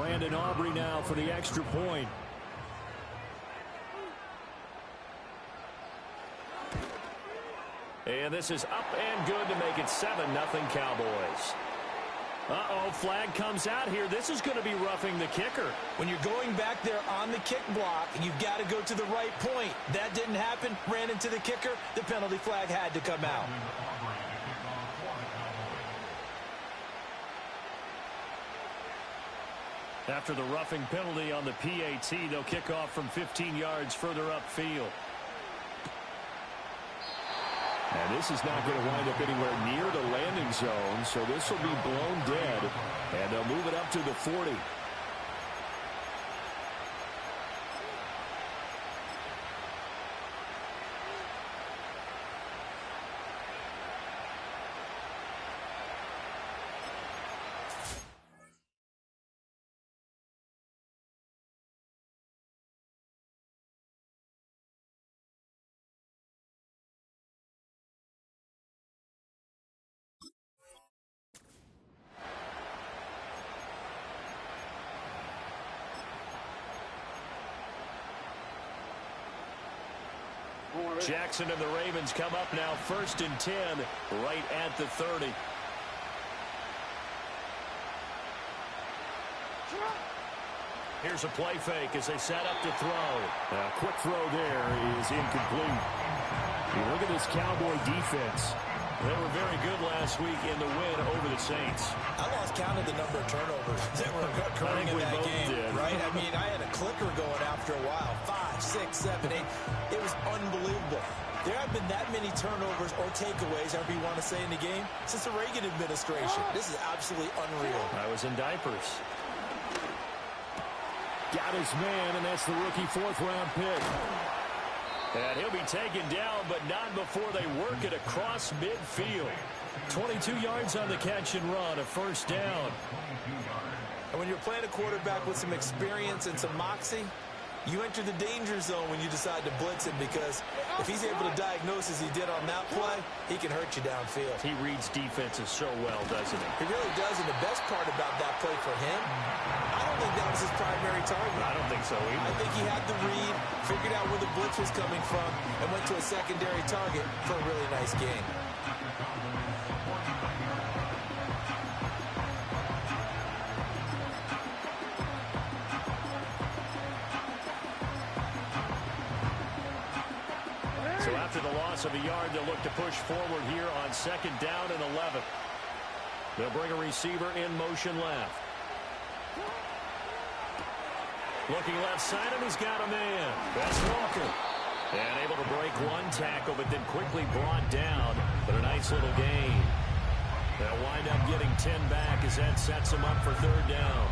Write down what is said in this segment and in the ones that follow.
Brandon Aubrey now for the extra point. And this is up and good to make it 7-0 Cowboys. Uh-oh, flag comes out here. This is going to be roughing the kicker. When you're going back there on the kick block, you've got to go to the right point. That didn't happen. Ran into the kicker. The penalty flag had to come out. After the roughing penalty on the PAT, they'll kick off from 15 yards further upfield. And this is not going to wind up anywhere near the landing zone, so this will be blown dead. And they'll move it up to the 40. Jackson and the Ravens come up now 1st and 10 right at the 30. Here's a play fake as they set up to throw. A quick throw there is incomplete. You look at this Cowboy defense. They were very good last week in the win over the Saints. I lost count of the number of turnovers that were occurring in that game, right? I mean, I had a clicker going after a while. 5, 6, 7, 8. It was unbelievable. There have been that many turnovers or takeaways, however you want to say, in the game since the Reagan administration. This is absolutely unreal. I was in diapers. Got his man, and that's the rookie 4th-round pick. And he'll be taken down, but not before they work it across midfield. 22 yards on the catch and run, a 1st down. And when you're playing a quarterback with some experience and some moxie, you enter the danger zone when you decide to blitz him, because if he's able to diagnose as he did on that play, he can hurt you downfield. He reads defenses so well, doesn't he? He really does, and the best part about that play for him, I don't think that was his primary target. I don't think so either. I think he had the read, figured out where the blitz was coming from, and went to a secondary target for a really nice game. So after the loss of a yard, they'll look to push forward here on 2nd down and 11. They'll bring a receiver in motion left. Looking left side, and he's got a man. That's Walker. And able to break one tackle, but then quickly brought down. But a nice little gain. They'll wind up getting 10 back as that sets them up for 3rd down.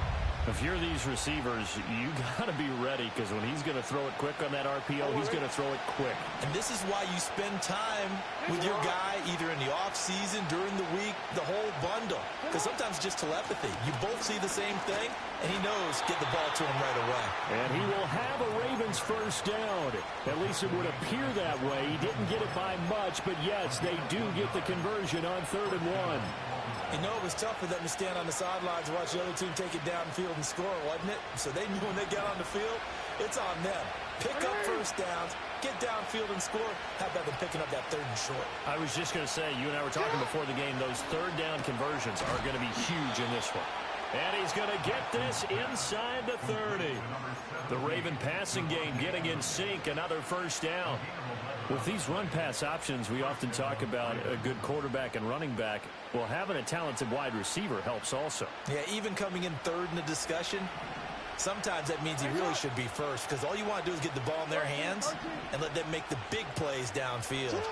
If you're these receivers, you got to be ready, because when he's going to throw it quick on that RPO, he's going to throw it quick. And this is why you spend time with your guy either in the offseason, during the week, the whole bundle. Because sometimes it's just telepathy. You both see the same thing, and he knows get the ball to him right away. And he will have a Ravens 1st down. At least it would appear that way. He didn't get it by much, but yes, they do get the conversion on 3rd and 1. You know, it was tough for them to stand on the sidelines and watch the other team take it downfield and score, wasn't it? So they knew when they got on the field, it's on them. Pick up 1st downs, get downfield and score. How about them picking up that 3rd and short? I was just going to say, you and I were talking before the game, those 3rd down conversions are going to be huge in this one. And he's going to get this inside the 30. The Raven passing game getting in sync, another 1st down. With these run-pass options, we often talk about a good quarterback and running back. Well, having a talented wide receiver helps also. Yeah, even coming in 3rd in the discussion, sometimes that means he really should be 1st, because all you want to do is get the ball in their hands and let them make the big plays downfield.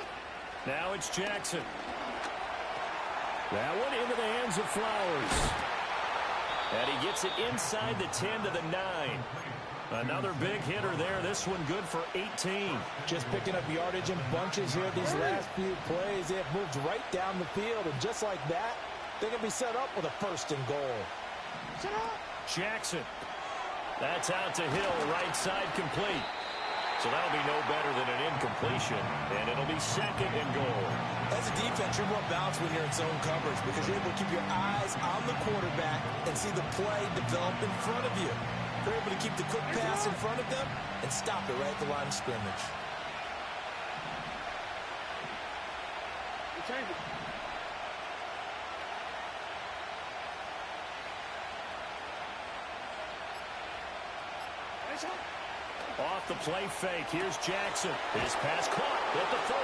Now it's Jackson. That one into the hands of Flowers. And he gets it inside the 10 to the 9. Another big hitter there. This one good for 18. Just picking up yardage in bunches here. These last few plays, they have moved right down the field. And just like that, they're going to be set up with a 1st and goal. Jackson. That's out to Hill. Right side complete. So that'll be no better than an incompletion, and it'll be 2nd and goal. As a defense, you're more balanced when you're in zone coverage because you're able to keep your eyes on the quarterback and see the play develop in front of you. You're able to keep the quick pass in front of them and stop it right at the line of scrimmage. Off the play fake. Here's Jackson. His pass caught at the 4.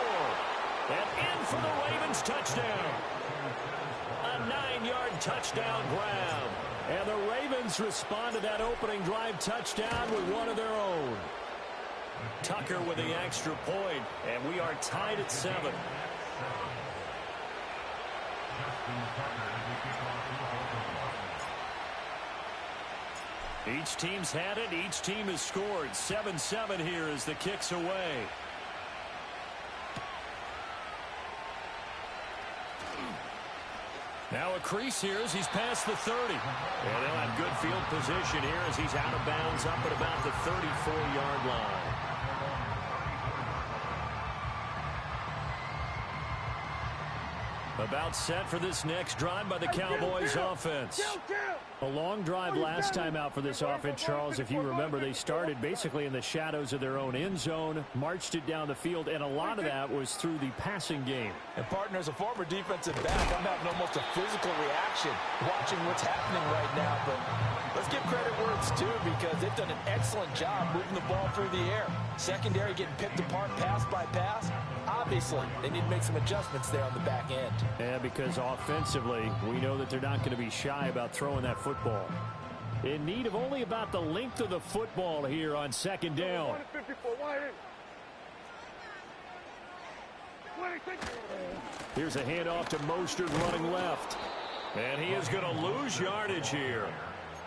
And in for the Ravens touchdown. A 9-yard touchdown grab. And the Ravens respond to that opening drive touchdown with one of their own. Tucker with the extra point, and we are tied at 7. Each team's had it. Each team has scored. 7-7 here as the kick's away. Now a crease here as he's past the 30. And they'll have good field position here as he's out of bounds up at about the 34-yard line. About set for this next drive by the Cowboys offense. A long drive last time out for this offense, Charles. If you remember, they started basically in the shadows of their own end zone, marched it down the field, and a lot of that was through the passing game. And partner, as a former defensive back, I'm having almost a physical reaction watching what's happening right now. But let's give credit where it's due because they've done an excellent job moving the ball through the air. Secondary getting picked apart pass by pass. Obviously, they need to make some adjustments there on the back end. Yeah, because offensively, we know that they're not going to be shy about throwing that football. In need of only about the length of the football here on 2nd down. Here's a handoff to Mostert running left. And he is going to lose yardage here.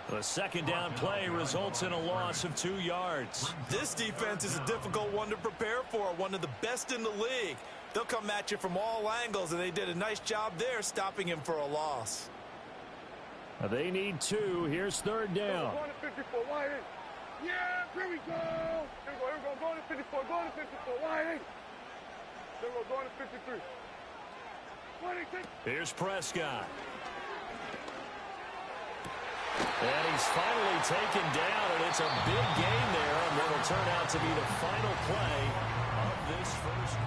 The 2nd down play results in a loss of 2 yards. This defense is a difficult one to prepare for, one of the best in the league. They'll come at you from all angles, and they did a nice job there stopping him for a loss. They need 2. Here's 3rd down. Yeah, here we go. Here we go. Go to 54. Go to 54. Wide. There we go. Go to 53. Here's Prescott. And he's finally taken down, and it's a big gain there, and that'll turn out to be the final play of this first.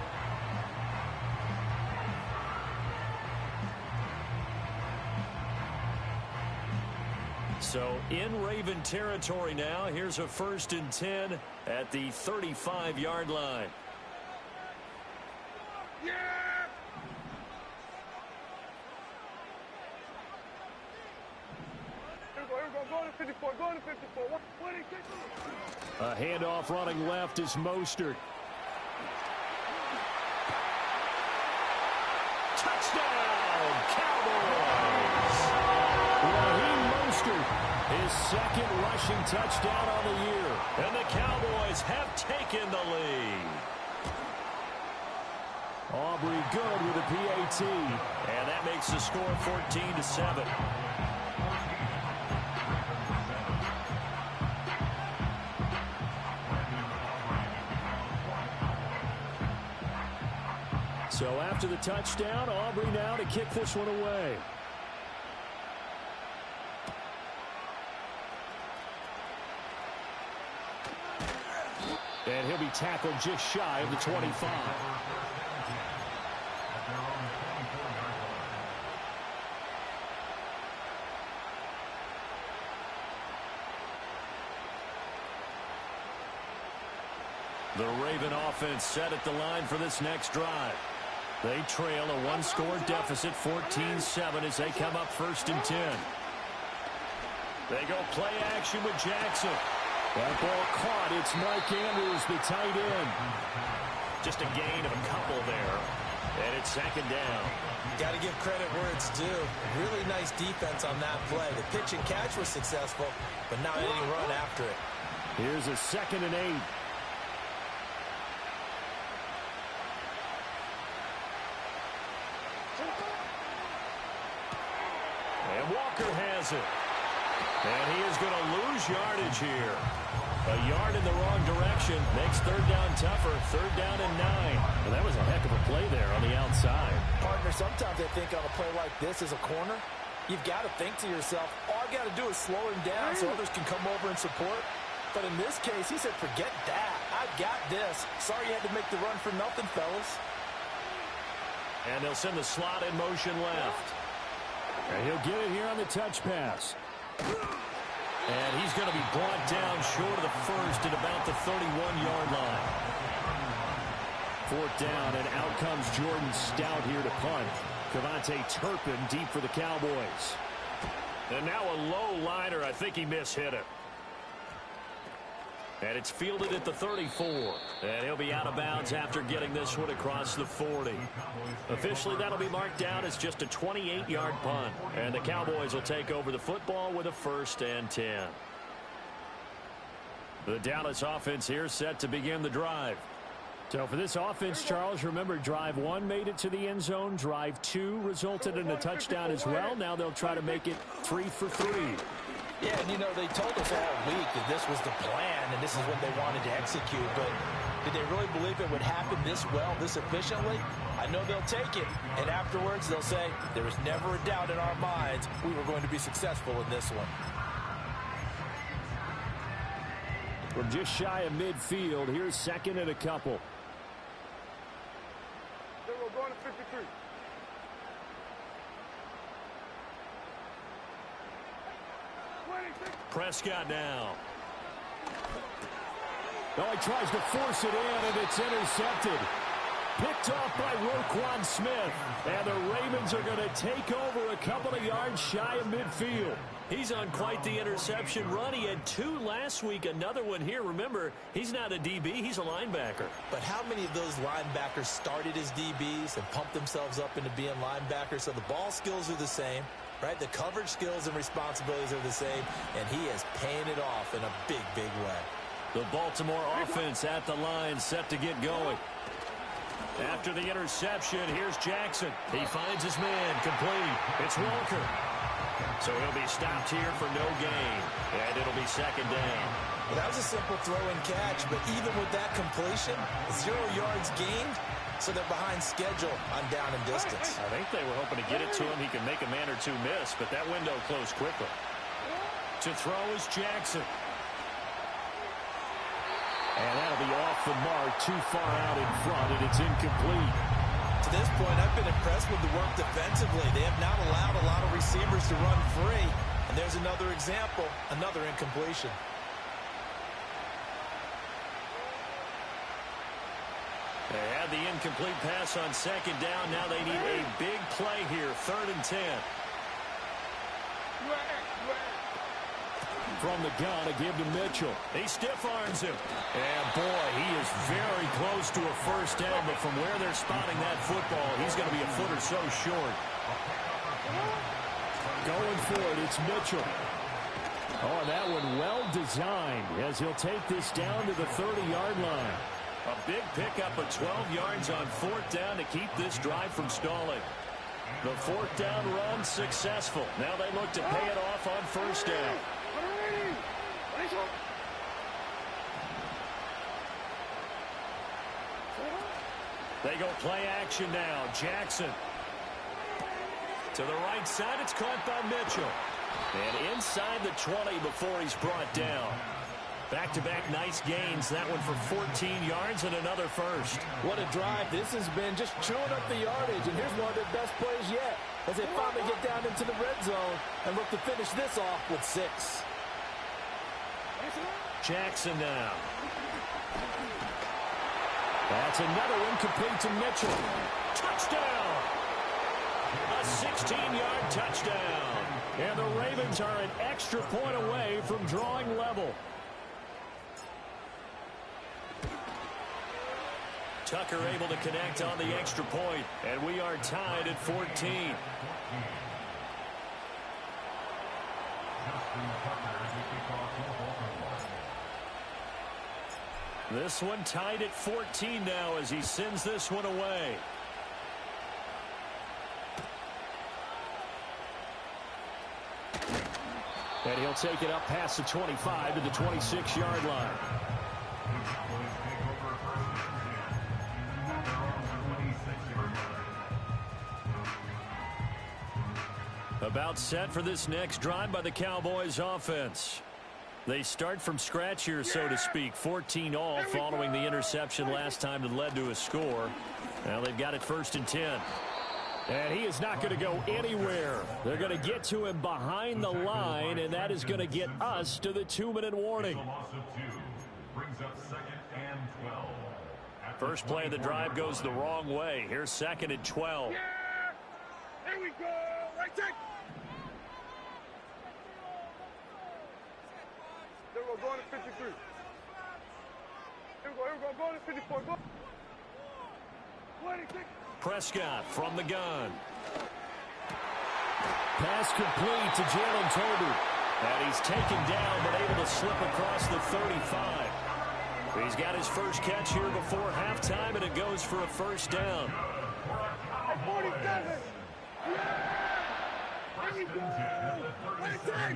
So in Raven territory now, here's a 1st and 10 at the 35-yard line. Yeah! A handoff running left is Mostert. Touchdown, Cowboys! Raheem Mostert, his 2nd rushing touchdown on the year. And the Cowboys have taken the lead. Aubrey good with a PAT. And that makes the score 14-7. So after the touchdown, Aubrey now to kick this one away. And he'll be tackled just shy of the 25. The Raven offense set at the line for this next drive. They trail a 1-score deficit, 14-7, as they come up 1st and 10. They go play action with Jackson. That ball caught. It's Mike Andrews, the tight end. Just a gain of a couple there. And it's 2nd down. Got to give credit where it's due. Really nice defense on that play. The pitch and catch was successful, but now any run after it. Here's a 2nd and 8. And Walker has it. And he is going to lose yardage here. A yard in the wrong direction makes third down tougher. Third down and 9. Well, that was a heck of a play there on the outside. Partner, sometimes I think on a play like this as a corner, you've got to think to yourself, all I got to do is slow him down so others can come over and support. But in this case, he said, forget that. I've got this. Sorry you had to make the run for nothing, fellas. And they'll send the slot in motion left. And he'll get it here on the touch pass. And he's going to be brought down short of the first at about the 31-yard line. Fourth down, and out comes Jordan Stout here to punt. Cavante Turpin deep for the Cowboys. And now a low liner. I think he mishit it. And it's fielded at the 34. And he'll be out of bounds after getting this one across the 40. Officially, that'll be marked down as just a 28-yard punt. And the Cowboys will take over the football with a 1st and 10. The Dallas offense here set to begin the drive. So for this offense, Charles, remember drive 1 made it to the end zone. Drive 2 resulted in a touchdown as well. Now they'll try to make it 3 for 3. Yeah, and you know, they told us all week that this was the plan and this is what they wanted to execute, but did they really believe it would happen this well, this efficiently? I know they'll take it, and afterwards they'll say, there was never a doubt in our minds we were going to be successful in this one. From just shy of midfield, here's 2nd and a couple. We're going to 53. Prescott now. Oh, he tries to force it in, and it's intercepted. Picked off by Roquan Smith. And the Ravens are going to take over a couple of yards shy of midfield. He's on quite the interception run. He had 2 last week, another one here. Remember, he's not a DB, he's a linebacker. But how many of those linebackers started as DBs and pumped themselves up into being linebackers? So the ball skills are the same, right? The coverage skills and responsibilities are the same, and he is paying it off in a big, big way. The Baltimore offense at the line, set to get going. After the interception, here's Jackson. He finds his man, complete. It's Walker. So he'll be stopped here for no gain, and it'll be 2nd down. Well, that was a simple throw and catch, but even with that completion, 0 yards gained, so they're behind schedule on down and distance. I think they were hoping to get it to him. He can make a man or two miss, but that window closed quickly. To throw is Jackson. And that'll be off the mark, too far out in front, and it's incomplete. To this point, I've been impressed with the work defensively. They have not allowed a lot of receivers to run free. And there's another example, another incompletion. They had the incomplete pass on 2nd down. Now they need a big play here, 3rd and 10. From the gun, a give to Mitchell. He stiff-arms him. And, boy, he is very close to a 1st down, but from where they're spotting that football, he's going to be a foot or so short. Going for it, it's Mitchell. Oh, and that one well designed as he'll take this down to the 30-yard line. A big pickup of 12 yards on 4th down to keep this drive from stalling. The 4th down run successful. Now they look to pay it off on 1st down. They go play action now. Jackson. To the right side, it's caught by Mitchell. And inside the 20 before he's brought down. Back-to-back nice gains. That one for 14 yards and another 1st. What a drive. This has been just chewing up the yardage. And here's one of their best plays yet as they finally get down into the red zone and look to finish this off with 6. Jackson now. That's another incomplete to Mitchell. Touchdown! A 16-yard touchdown. And the Ravens are an extra point away from drawing level. Tucker able to connect on the extra point, and we are tied at 14. This one tied at 14 now as he sends this one away. And he'll take it up past the 25 to the 26-yard line. About set for this next drive by the Cowboys offense. They start from scratch here, so to speak. 14 all following the interception last time that led to a score. Now they've got it 1st and 10. And he is not going to go anywhere. They're going to get to him behind the line, and that is going to get us to the 2-minute warning. First play of the drive goes the wrong way. Here's 2nd and 12. Yeah! Here we go! Right check! There we go, going to 53. Here we go, going to 54. Go. 26. Prescott from the gun. Pass complete to Jalen Tolbert. And he's taken down but able to slip across the 35. He's got his first catch here before halftime, and it goes for a 1st down. 47. Yeah! Here we go! Right check!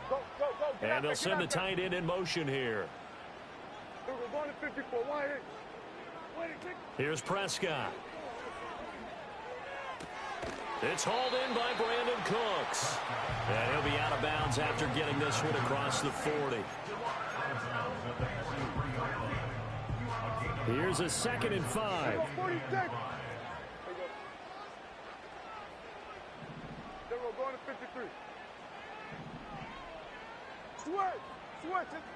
Go, go, go. And they'll send the tight end in motion here. Here we go, going to 54. Wide eight. Here's Prescott. It's hauled in by Brandon Cooks. And he'll be out of bounds after getting this one across the 40. Here's a 2nd and 5. 46. There we go, going to 53. Switch.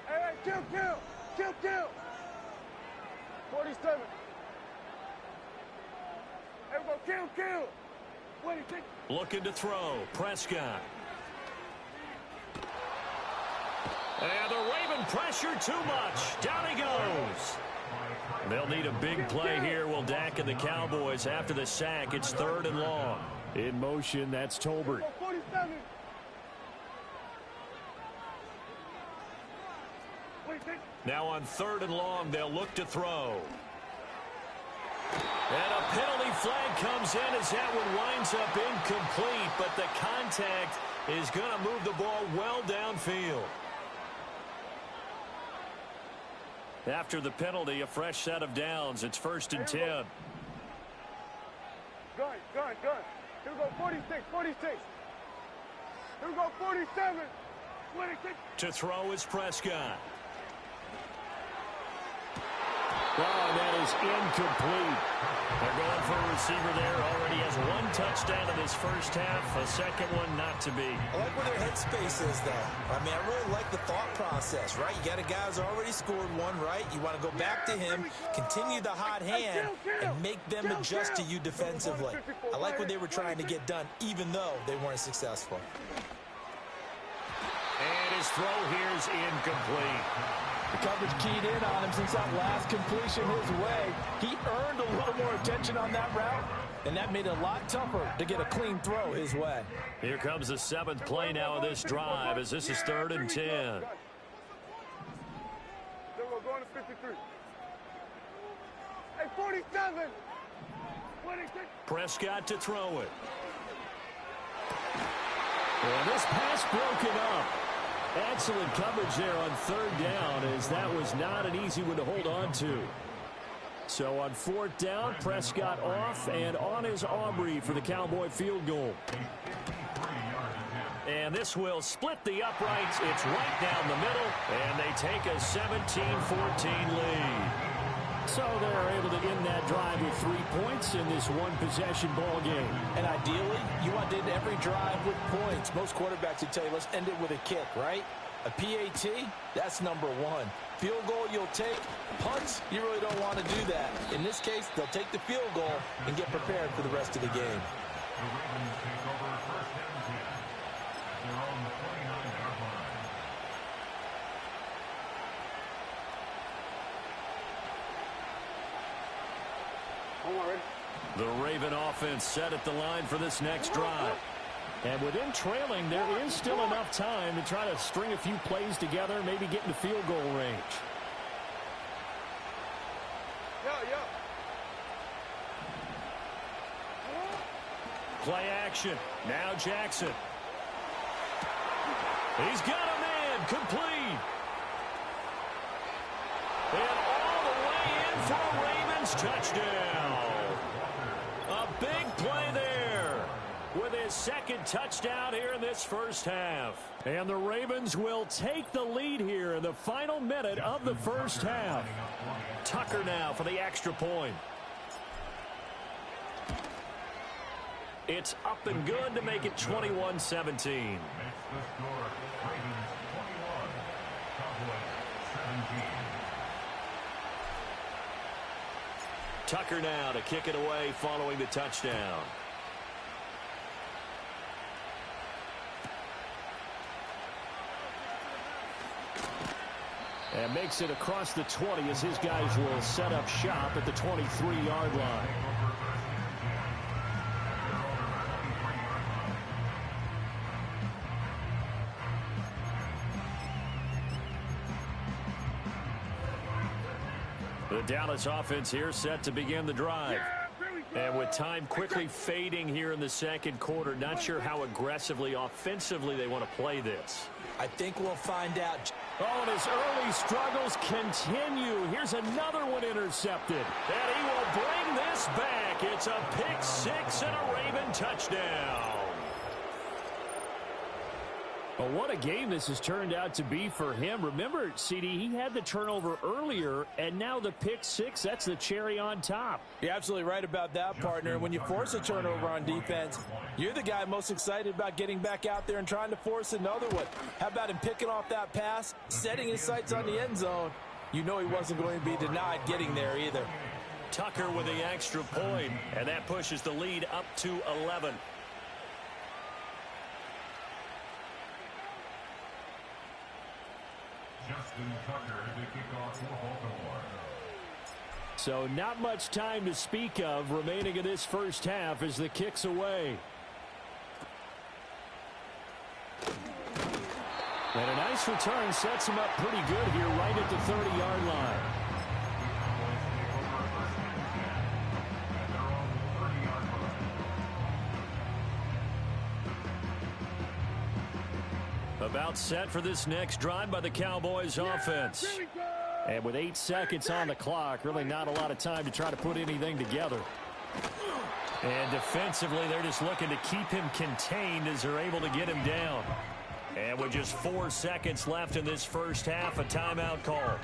Hey, kill. 47. There we go, kill. Looking to throw. Prescott. And the Raven pressure too much. Down he goes. They'll need a big play here, will Dak and the Cowboys. After the sack, it's 3rd and long. In motion, that's Tolbert. 47. Now on 3rd and long, they'll look to throw. And a penalty flag comes in as that one winds up incomplete, but the contact is going to move the ball well downfield. After the penalty, a fresh set of downs. It's 1st and 10. Gun. Here we go, 46. Here we go, 47. 26. To throw is Prescott. Oh, that is incomplete. They're going for a receiver there. Already has 1 touchdown in this first half. A second one not to be. I like where their headspace is, though. I mean, I really like the thought process, right? You got a guy who's already scored 1, right? You want to go back to him, continue the hot hand, and make them adjust to you defensively. I like what they were trying to get done, even though they weren't successful. And his throw here is incomplete. The coverage keyed in on him since that last completion his way. He earned a little more attention on that route, and that made it a lot tougher to get a clean throw his way. Here comes the 7th play now of this drive as this is 3rd and 10. Then we're going to 53. Hey, 47. 26. Prescott to throw it. And this pass broken up. Excellent coverage there on 3rd down, as that was not an easy one to hold on to. So on 4th down, Prescott off, and on is Aubrey for the Cowboy field goal. And this will split the uprights. It's right down the middle, and they take a 17-14 lead. So they're able to end that drive with 3 points in this one-possession ball game. And ideally, you want to end every drive with points. Most quarterbacks would tell you, let's end it with a kick, right? A PAT, that's number 1. Field goal you'll take. Punts, you really don't want to do that. In this case, they'll take the field goal and get prepared for the rest of the game. The Raven offense set at the line for this next drive. And with them trailing, there is still enough time to try to string a few plays together, maybe get into field goal range. Play action. Now Jackson. He's got a man complete. And all the way in for a Ravens touchdown. A big play there with his second touchdown here in this first half. And the Ravens will take the lead here in the final minute of the first half. Tucker now for the extra point. It's up and good to make it 21-17. Tucker now to kick it away following the touchdown. And makes it across the 20 as his guys will set up shop at the 23-yard line. The Dallas offense here set to begin the drive. And with time quickly fading here in the second quarter, not sure how aggressively, offensively they want to play this. I think we'll find out. Oh, and his early struggles continue. Here's another one intercepted. And he will bring this back. It's a pick six and a Raven touchdown. Well, what a game this has turned out to be for him. Remember, CD, he had the turnover earlier, and now the pick six, that's the cherry on top. You're absolutely right about that, partner. When you force a turnover on defense, you're the guy most excited about getting back out there and trying to force another one. How about him picking off that pass, setting his sights on the end zone? You know he wasn't going to be denied getting there either. Tucker with the extra point, and that pushes the lead up to 11. So not much time to speak of remaining in this first half as the kick's away. And a nice return sets him up pretty good here right at the 30-yard line. About set for this next drive by the Cowboys offense. And with 8 seconds on the clock, really not a lot of time to try to put anything together. And defensively, they're just looking to keep him contained as they're able to get him down. And with just 4 seconds left in this first half, a timeout call.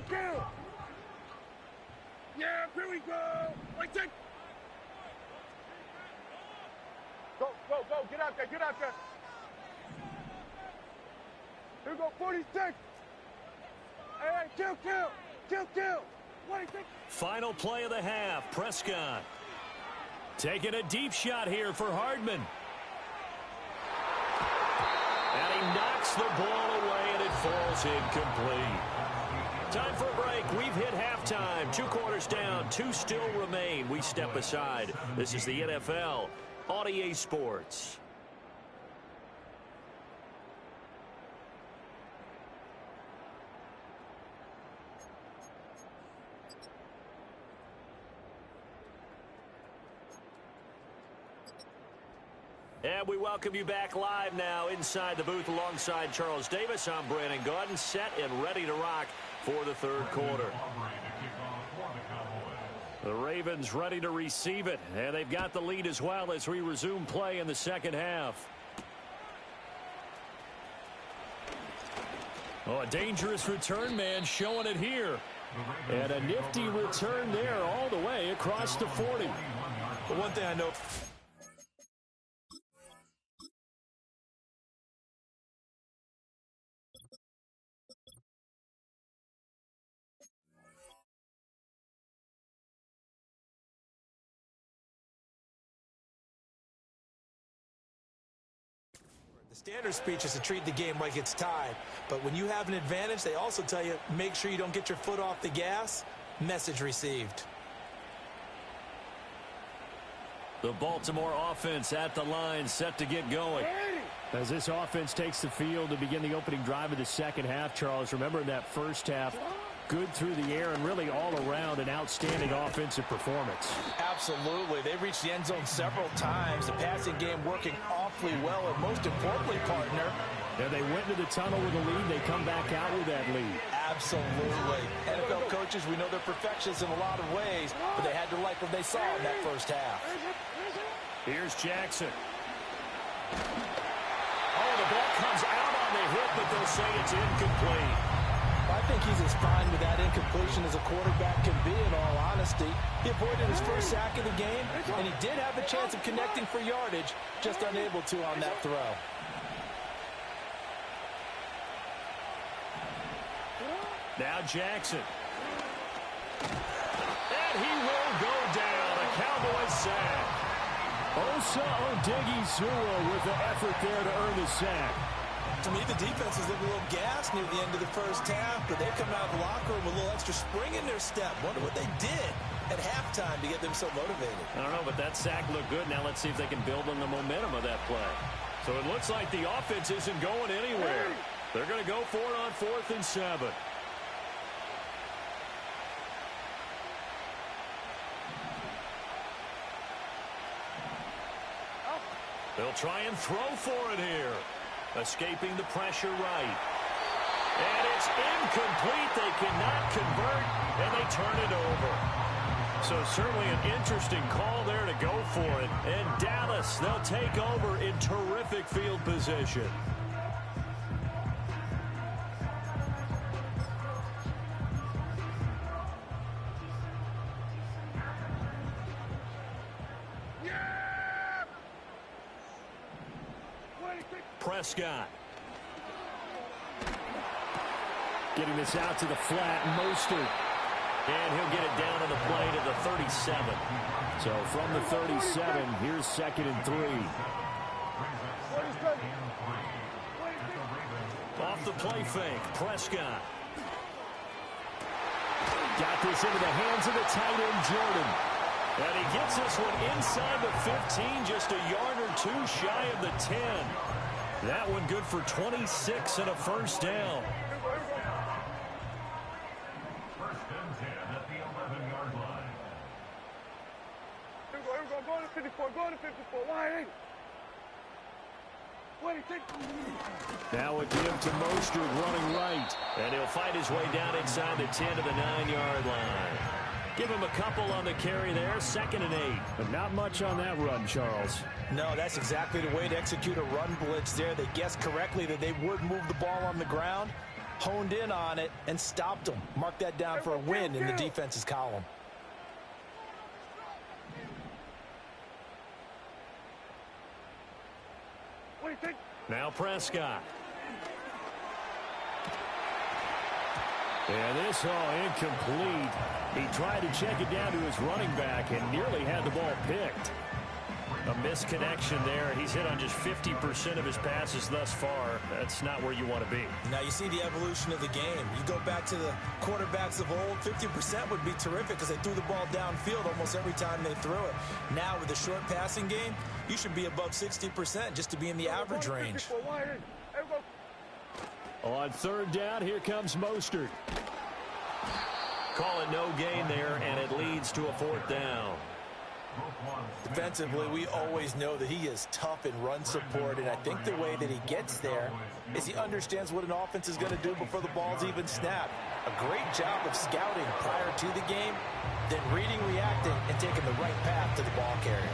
Kill! Yeah, here we go! Like that! Go! Get out there! Here we go, 46! Hey, kill! Wait, Final play of the half, Prescott. Taking a deep shot here for Hardman. And he knocks the ball away, and it falls incomplete. Time for a break. We've hit halftime. 2 quarters down. 2 still remain. We step aside. This is the NFL on EA Sports. And we welcome you back live now inside the booth alongside Charles Davis. I'm Brandon Gaudin, set and ready to rock for the third quarter. The Ravens ready to receive it, and they've got the lead as well as we resume play in the second half. Oh, a dangerous return man showing it here. And a nifty return there all the way across the 40. But one thing I know... The standard speech is to treat the game like it's tied. But when you have an advantage, they also tell you, make sure you don't get your foot off the gas. Message received. The Baltimore offense at the line, set to get going. As this offense takes the field to begin the opening drive of the second half, Charles, remember in that first half, good through the air and really all around an outstanding offensive performance. Absolutely. They reached the end zone several times. The passing game working awfully well, and most importantly, partner, yeah, they went into the tunnel with a lead. They come back out with that lead. Absolutely. NFL coaches, we know they're perfectionists in a lot of ways, but they had to like what they saw in that first half. Here's Jackson. Oh, the ball comes out on the hit, but they'll say it's incomplete. I think he's as fine with that incompletion as a quarterback can be, in all honesty. He avoided his first sack of the game, and he did have a chance of connecting for yardage, just unable to on that throw. Now Jackson. And he will go down. A Cowboys sack. Osa Odighizuwa with the effort there to earn the sack. To me, the defense was looking a little gassed near the end of the first half, but they come out of the locker room with a little extra spring in their step. Wonder what they did at halftime to get them so motivated. I don't know, but that sack looked good. Now let's see if they can build on the momentum of that play. So it looks like the offense isn't going anywhere. They're going to go for it on 4th and 7. They'll try and throw for it here. Escaping the pressure right. And it's incomplete. They cannot convert, and they turn it over. So certainly an interesting call there to go for it. And Dallas, they'll take over in terrific field position. Prescott. Getting this out to the flat, Mostert. And he'll get it down to the play to the 37. So from the 37, here's 2nd and 3. Off the play fake, Prescott. Got this into the hands of the tight end, Jordan. And he gets this one inside the 15, just a yard or two shy of the 10. That one good for 26 and a first down. First and 10 at the 11-yard line. Here we go. Go to 54. Go to 54. Wide. Now a give to Mostert running right. And he'll fight his way down inside the 10 to the 9-yard line. Give him a couple on the carry there, 2nd and 8. But not much on that run, Charles. No, that's exactly the way to execute a run blitz there. They guessed correctly that they would move the ball on the ground, honed in on it, and stopped them. Mark that down for a win in the defense's column. Now Prescott. And this all incomplete. He tried to check it down to his running back and nearly had the ball picked. A misconnection there. He's hit on just 50% of his passes thus far. That's not where you want to be. Now you see the evolution of the game. You go back to the quarterbacks of old, 50% would be terrific because they threw the ball downfield almost every time they threw it. Now with the short passing game, you should be above 60% just to be in the average range. On 3rd down, here comes Mostert. Call it no gain there, and it leads to a 4th down. Defensively, we always know that he is tough in run support, and I think the way that he gets there is he understands what an offense is going to do before the ball's even snapped. A great job of scouting prior to the game, then reading, reacting, and taking the right path to the ball carrier.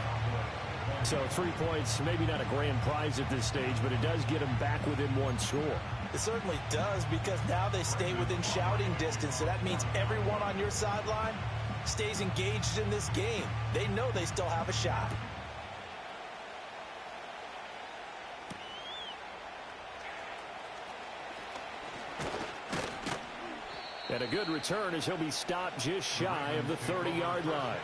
So 3 points, maybe not a grand prize at this stage, but it does get them back within one score. It certainly does, because now they stay within shouting distance, so that means everyone on your sideline stays engaged in this game. They know they still have a shot. And a good return as he'll be stopped just shy of the 30-yard line.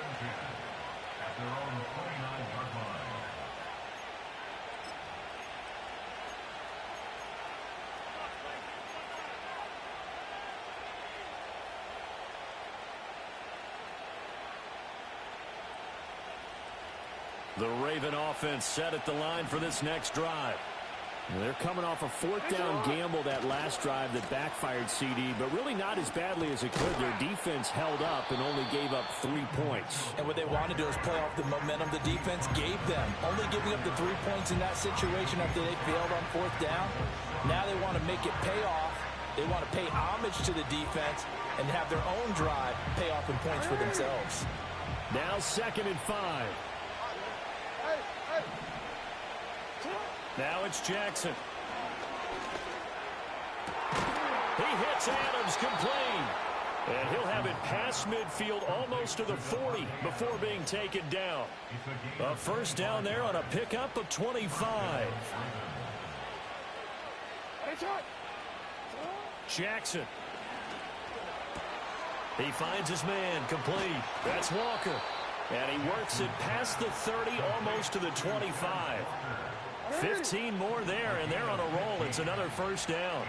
The Raven offense set at the line for this next drive. They're coming off a fourth down gamble that last drive that backfired, CD, but really not as badly as it could. Their defense held up and only gave up 3 points. And what they want to do is play off the momentum the defense gave them. Only giving up the 3 points in that situation after they failed on fourth down. Now they want to make it pay off. They want to pay homage to the defense and have their own drive pay off in points for themselves. Now 2nd and 5. Now it's Jackson. He hits Adams complete. And he'll have it past midfield almost to the 40 before being taken down. A first down there on a pickup of 25. Jackson. He finds his man complete. That's Walker. And he works it past the 30 almost to the 25. 15 more there, and they're on a roll. It's another first down.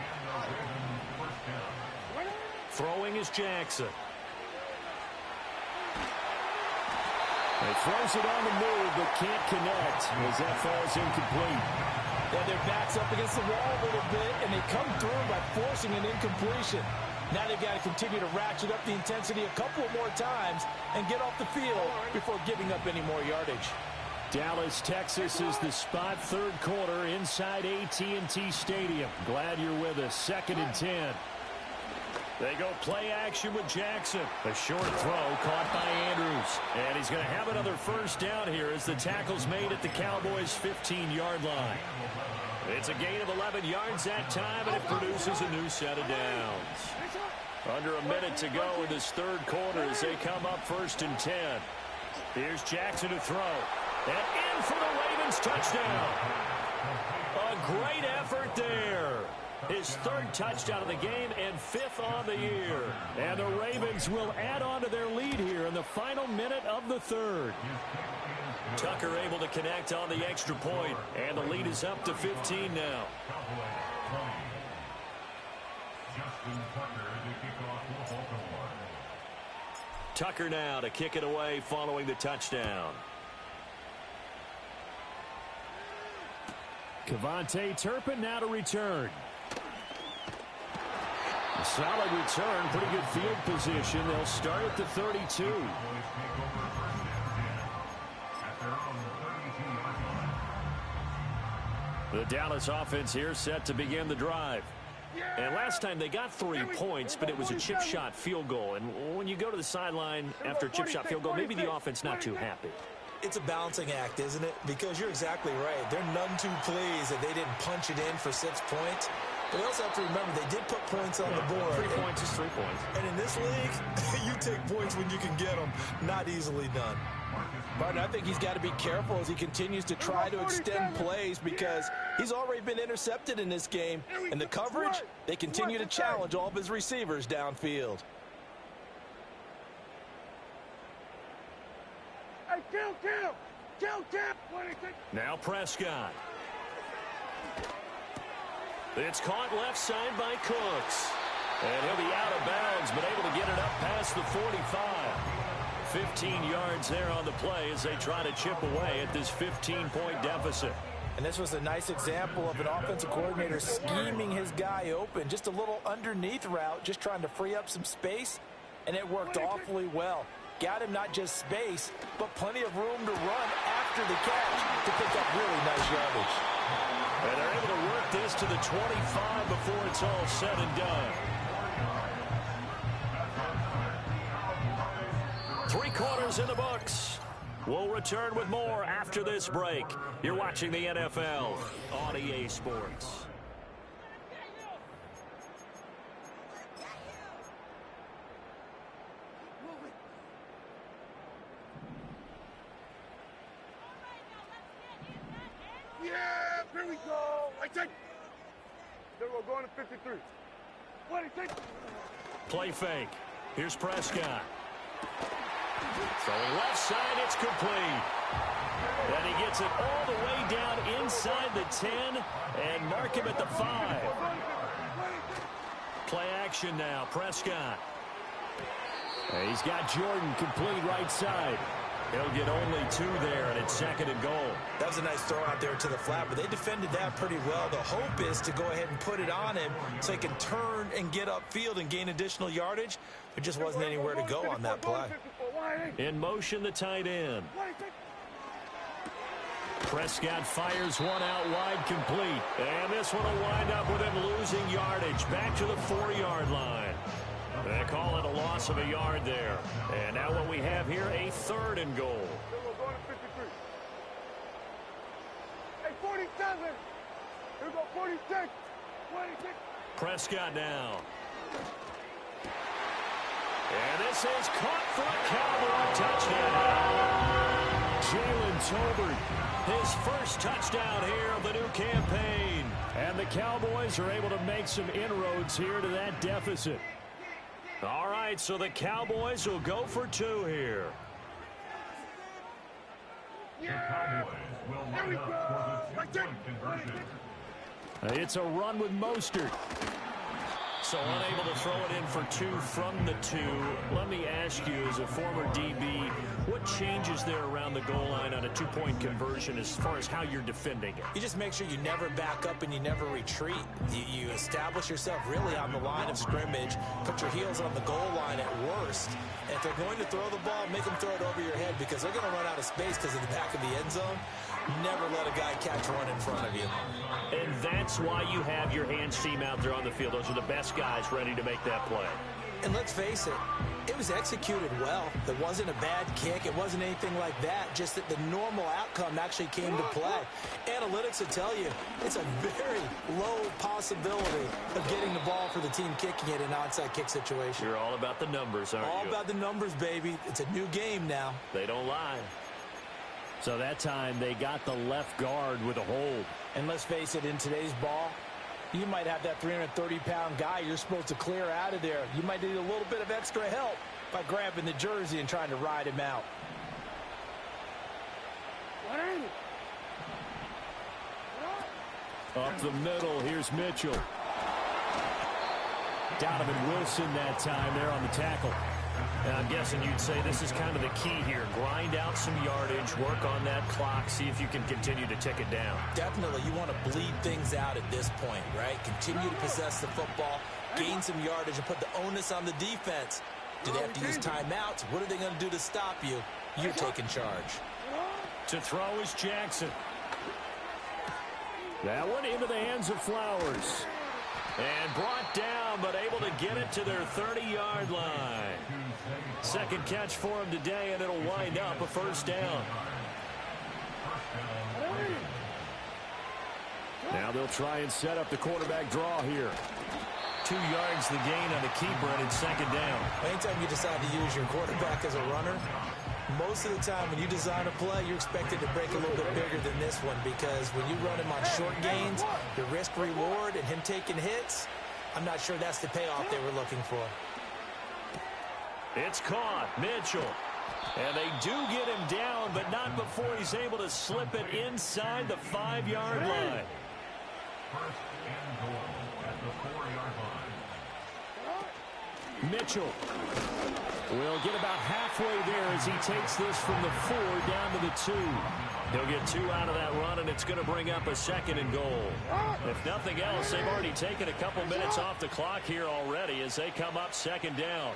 Throwing is Jackson. He throws it on the move, but can't connect as that falls incomplete. Yeah, their back's up against the wall a little bit, and they come through by forcing an incompletion. Now they've got to continue to ratchet up the intensity a couple more times and get off the field before giving up any more yardage. Dallas, Texas is the spot, third quarter inside AT&T Stadium. Glad you're with us. 2nd and 10. They go play action with Jackson. A short throw caught by Andrews. And he's going to have another first down here as the tackle's made at the Cowboys' 15-yard line. It's a gain of 11 yards that time, and it produces a new set of downs. Under a minute to go in this third quarter as they come up 1st and 10. Here's Jackson to throw. And in for the Ravens touchdown. A great effort there. His 3rd touchdown of the game and 5th on the year. And the Ravens will add on to their lead here in the final minute of the 3rd. Tucker able to connect on the extra point, and the lead is up to 15 now. Tucker now to kick it away following the touchdown. Cavante Turpin now to return. A solid return, pretty good field position. They'll start at the 32. The Dallas offense here set to begin the drive. And last time they got 3 points, but it was a chip shot field goal. And when you go to the sideline after a chip shot field goal, maybe the offense not too happy. It's a balancing act, isn't it? Because you're exactly right. They're none too pleased that they didn't punch it in for 6 points. But we also have to remember they did put points on the board. 3 points is 3 points. And in this league, you take points when you can get them. Not easily done. Martin, I think he's got to be careful as he continues to try to extend plays because he's already been intercepted in this game. And the coverage, they continue to challenge all of his receivers downfield. Hey, kill. Now Prescott. It's caught left side by Cooks. And he'll be out of bounds, but able to get it up past the 45. 15 yards there on the play as they try to chip away at this 15-point deficit. And this was a nice example of an offensive coordinator scheming his guy open. Just a little underneath route, just trying to free up some space, and it worked awfully well. Got him not just space, but plenty of room to run after the catch to pick up really nice yardage. And they're able to work this to the 25 before it's all said and done. 3 quarters in the books. We'll return with more after this break. You're watching the NFL on EA Sports. Yeah, here we go. I take. Then we're going to 53. What is it? Play fake. Here's Prescott. Throwing left side, it's complete. And he gets it all the way down inside the 10 and mark him at the 5. Play action now, Prescott. And he's got Jordan complete right side. He'll get only 2 there, and it's 2nd and goal. That was a nice throw out there to the flat, but they defended that pretty well. The hope is to go ahead and put it on him so he can turn and get upfield and gain additional yardage. There just wasn't anywhere to go on that play. In motion, the tight end. Prescott fires one out wide, complete. And this one will wind up with him losing yardage back to the 4-yard line. They call it a loss of a yard there. And now what we have here, a 3rd and goal. Hey, 47. Here we go, 46. 26. Prescott now. And this is caught for a Cowboy touchdown. Jalen Tolbert, his first touchdown here of the new campaign. And the Cowboys are able to make some inroads here to that deficit. All right, so the Cowboys will go for 2 here. Yeah. There we go. Right there. It's a run with Mostert. So unable to throw it in for 2 from the 2. Let me ask you, as a former DB, what changes there around the goal line on a 2-point conversion as far as how you're defending it? You just make sure you never back up and you never retreat. You establish yourself really on the line of scrimmage, put your heels on the goal line at worst. And if they're going to throw the ball, make them throw it over your head because they're going to run out of space because of the back of the end zone. Never let a guy catch one in front of you. And that's why you have your hands team out there on the field. Those are the best guys ready to make that play. And let's face it, it was executed well. It wasn't a bad kick. It wasn't anything like that. Just that the normal outcome actually came to play. Analytics will tell you it's a very low possibility of getting the ball for the team kicking it in an onside kick situation. You're all about the numbers, aren't you? All about the numbers, baby. It's a new game now. They don't lie. So that time they got the left guard with a hold. And let's face it, in today's ball, you might have that 330-pound guy you're supposed to clear out of there. You might need a little bit of extra help by grabbing the jersey and trying to ride him out. Up the middle, here's Mitchell. Donovan Wilson that time there on the tackle. And I'm guessing you'd say this is kind of the key here. Grind out some yardage, work on that clock, see if you can continue to tick it down. Definitely, you want to bleed things out at this point, right? Continue to possess the football, gain some yardage, and put the onus on the defense. Do they have to use timeouts? What are they going to do to stop you? You're taking charge. To throw is Jackson. That one into the hands of Flowers. And brought down, but able to get it to their 30-yard line. Second catch for him today, and it'll wind up a 1st down. Now they'll try and set up the quarterback draw here. 2 yards the gain on the keeper, and it's 2nd down. Anytime you decide to use your quarterback as a runner, most of the time when you design a play, you're expected to break a little bit bigger than this one because when you run him on short gains, the risk-reward and him taking hits, I'm not sure that's the payoff they were looking for. It's caught. Mitchell. And they do get him down, but not before he's able to slip it inside the 5-yard line. 1st and goal at the 4-yard line. Mitchell will get about halfway there as he takes this from the 4 down to the 2. He'll get 2 out of that run, and it's going to bring up a 2nd and goal. If nothing else, they've already taken a couple minutes off the clock here already as they come up 2nd down.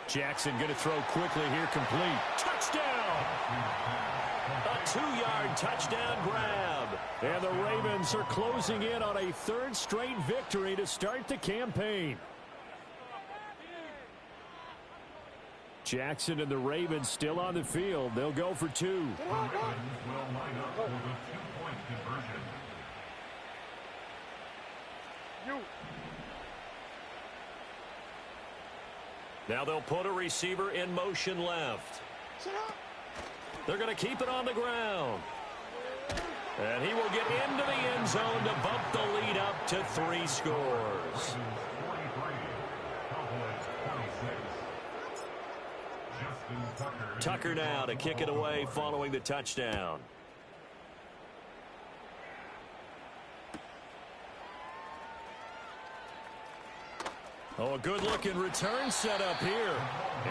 Jackson going to throw quickly here, complete. Touchdown! A 2-yard touchdown grab. And the Ravens are closing in on a 3rd straight victory to start the campaign. Jackson and the Ravens still on the field. They'll go for 2. The Ravens will line up with a 2-point conversion. Now they'll put a receiver in motion left. They're going to keep it on the ground. And he will get into the end zone to bump the lead up to 3 scores. Tucker now to kick it away following the touchdown. Oh, a good-looking return set up here.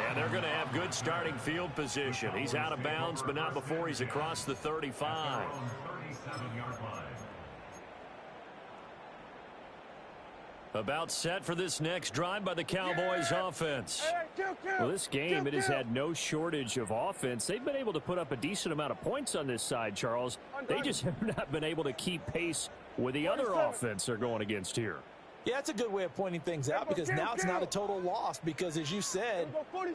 And they're going to have good starting field position. He's out of bounds, but not before he's across the 35. About set for this next drive by the Cowboys offense. Well, this game, it has had no shortage of offense. They've been able to put up a decent amount of points on this side, Charles. They just have not been able to keep pace with the other offense they're going against here. Yeah, that's a good way of pointing things out because now it's not a total loss because, as you said,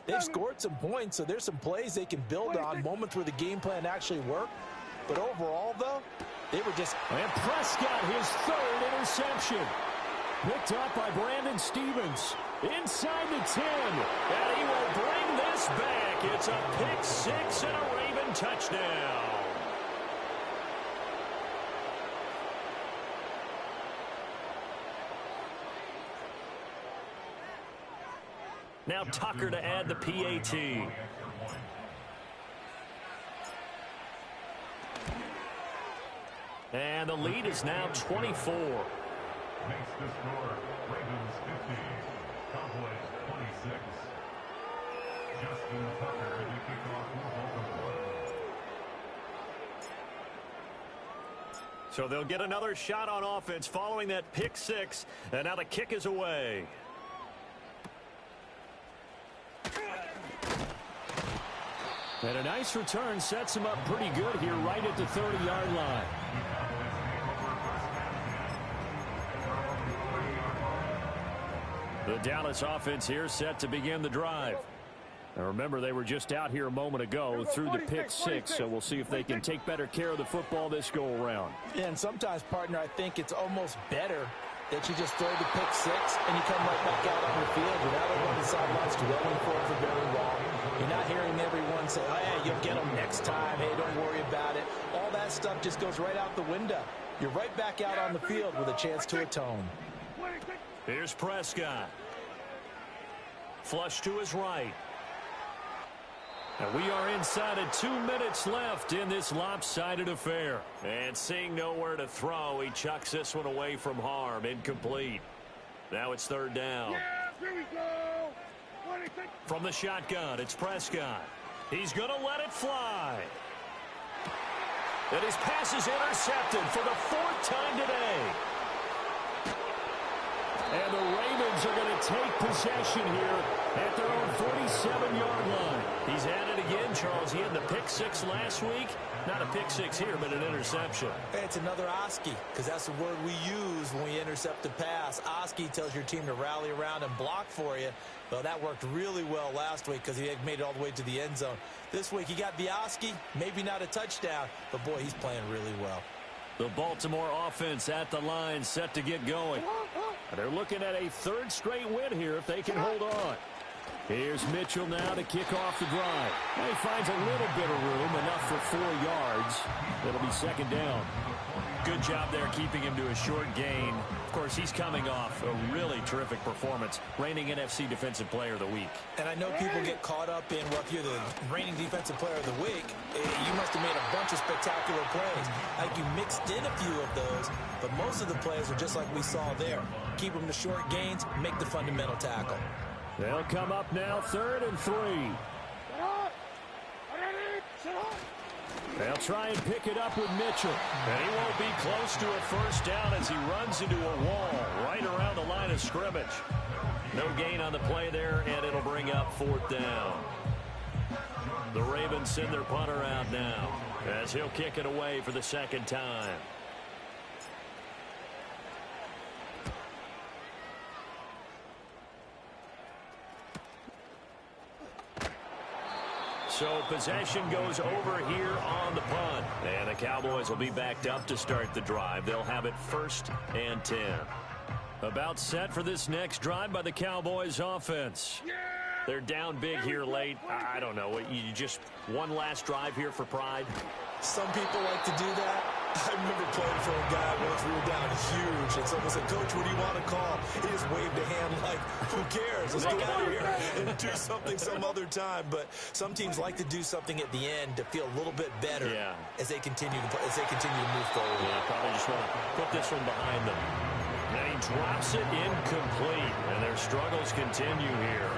they've scored some points, so there's some plays they can build on, moments where the game plan actually worked. But overall, though, they were just... And Prescott, his third interception. Picked up by Brandon Stevens. Inside the 10. And he will bring this back. It's a pick six and a Raven touchdown. Now Tucker to add the PAT. And the lead is now 24. Makes the score Ravens 50, Cowboys 26. Justin Tucker to kick off for Baltimore. So they'll get another shot on offense following that pick six. And now the kick is away. And a nice return sets him up pretty good here right at the 30-yard line. The Dallas offense here set to begin the drive. Now remember, they were just out here a moment ago through the pick six, so we'll see if they can take better care of the football this go-around. Yeah, and sometimes, partner, I think it's almost better that you just throw the pick six and you come right back out on the field. You're not on the sidelines dwelling for very long. You're not hearing everyone say, oh, yeah, you'll get them next time. Hey, don't worry about it. All that stuff just goes right out the window. You're right back out on the field with a chance to atone. Here's Prescott. Flush to his right. And we are inside of 2 minutes left in this lopsided affair. And seeing nowhere to throw, he chucks this one away from harm. Incomplete. Now it's third down. From the shotgun, it's Prescott. He's going to let it fly. And his pass is intercepted for the fourth time today. And the Ravens are going to take possession here at their own 47-yard line. He's at it again, Charles. He had the pick six last week. Not a pick six here, but an interception. Hey, it's another Oski, because that's the word we use when we intercept a pass. Oski tells your team to rally around and block for you. Well, that worked really well last week because he had made it all the way to the end zone. This week, he got the Oski, maybe not a touchdown, but, boy, he's playing really well. The Baltimore offense at the line, set to get going. They're looking at a third straight win here if they can hold on. Here's Mitchell now to kick off the drive. Well, he finds a little bit of room, enough for 4 yards. It'll be second down. Good job there keeping him to a short gain. Of course, he's coming off a really terrific performance, reigning NFC Defensive Player of the Week. And I know people get caught up in, well, if you're the reigning Defensive Player of the Week, you must have made a bunch of spectacular plays. Like you mixed in a few of those, but most of the plays are just like we saw there. Keep them to short gains, make the fundamental tackle. They'll come up now, 3rd and 3. They'll try and pick it up with Mitchell. And he won't be close to a first down as he runs into a wall right around the line of scrimmage. No gain on the play there, and it'll bring up 4th down. The Ravens send their punter out now as he'll kick it away for the second time. So possession goes over here on the punt. And the Cowboys will be backed up to start the drive. They'll have it 1st and 10. About set for this next drive by the Cowboys offense. They're down big here late. I don't know. You just one last drive here for pride? Some people like to do that. I remember playing for a guy once. We were down huge, and someone said, Coach, what do you want to call? He just waved a hand like, who cares? Let's get out of here and do something some other time. But some teams like to do something at the end to feel a little bit better as they continue to move forward. Yeah, probably just want to put this one behind them. And he Drops it incomplete, and their struggles continue here.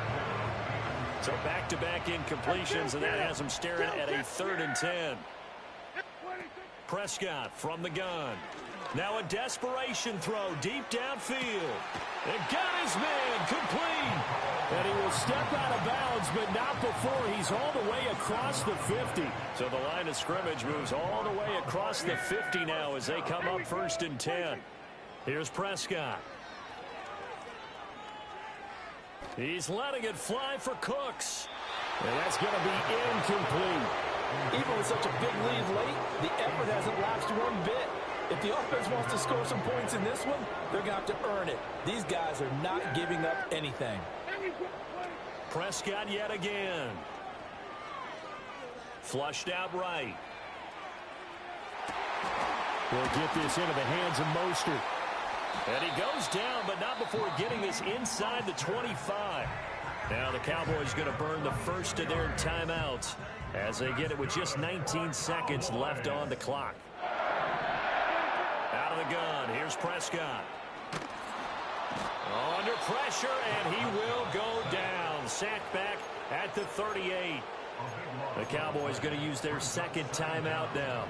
So back-to-back incompletions, and that has them staring at a 3rd and 10. Prescott from the gun. Now a desperation throw deep downfield. And got his man complete. And he will step out of bounds, but not before he's all the way across the 50. So the line of scrimmage moves all the way across the 50 now as they come up 1st and 10. Here's Prescott. He's letting it fly for Cooks. And that's going to be incomplete. Even with such a big lead late, the effort hasn't lapsed one bit. If the offense wants to score some points in this one, they're going to have to earn it. These guys are not giving up anything. Prescott yet again. Flushed out right. They'll get this into the hands of Mostert. And he goes down, but not before getting this inside the 25. Now the Cowboys going to burn the first of their timeouts as they get it with just 19 seconds left on the clock. Out of the gun, here's Prescott. Under pressure, and he will go down. Sacked back at the 38. The Cowboys going to use their 2nd timeout now.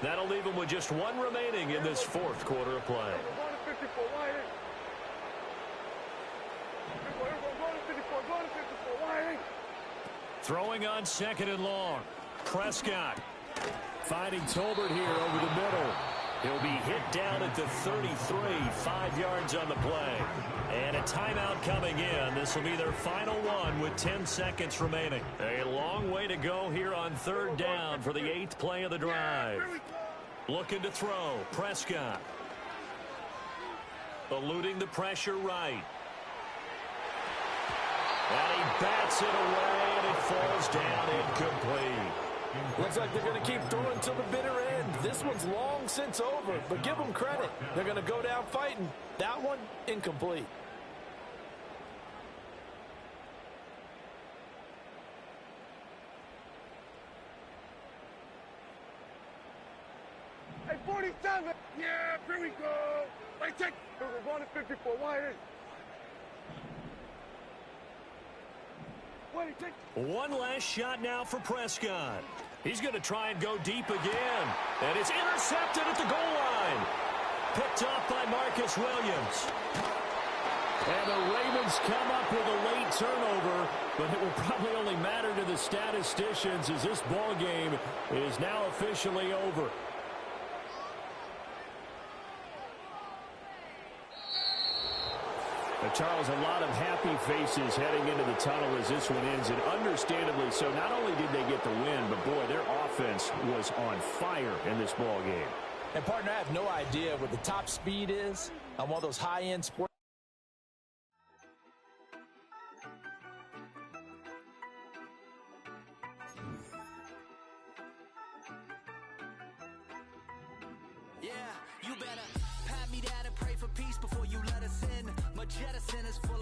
That'll leave them with just 1 remaining in this 4th quarter of play. Throwing on 2nd and long. Prescott finding Tolbert here over the middle. He'll be hit down at the 33, 5 yards on the play. And a timeout coming in. This will be their final one with 10 seconds remaining. A long way to go here on 3rd down for the 8th play of the drive. Looking to throw. Prescott. Eluding the pressure right. And he bats it away, and it falls down incomplete. Looks like they're going to keep throwing till the bitter end. This one's long since over, but give them credit. They're going to go down fighting. That one, incomplete. Hey, 47. Yeah, here we go. Hey, check. We're going to 54. Why is? One last shot now for Prescott. He's going to try and go deep again. And it's intercepted at the goal line. Picked off by Marcus Williams. And the Ravens come up with a late turnover, but it will probably only matter to the statisticians as this ball game is now officially over. Charles, a lot of happy faces heading into the tunnel as this one ends, and understandably so. Not only did they get the win, but boy, their offense was on fire in this ball game. And partner, I have no idea what the top speed is on one of those high-end sports.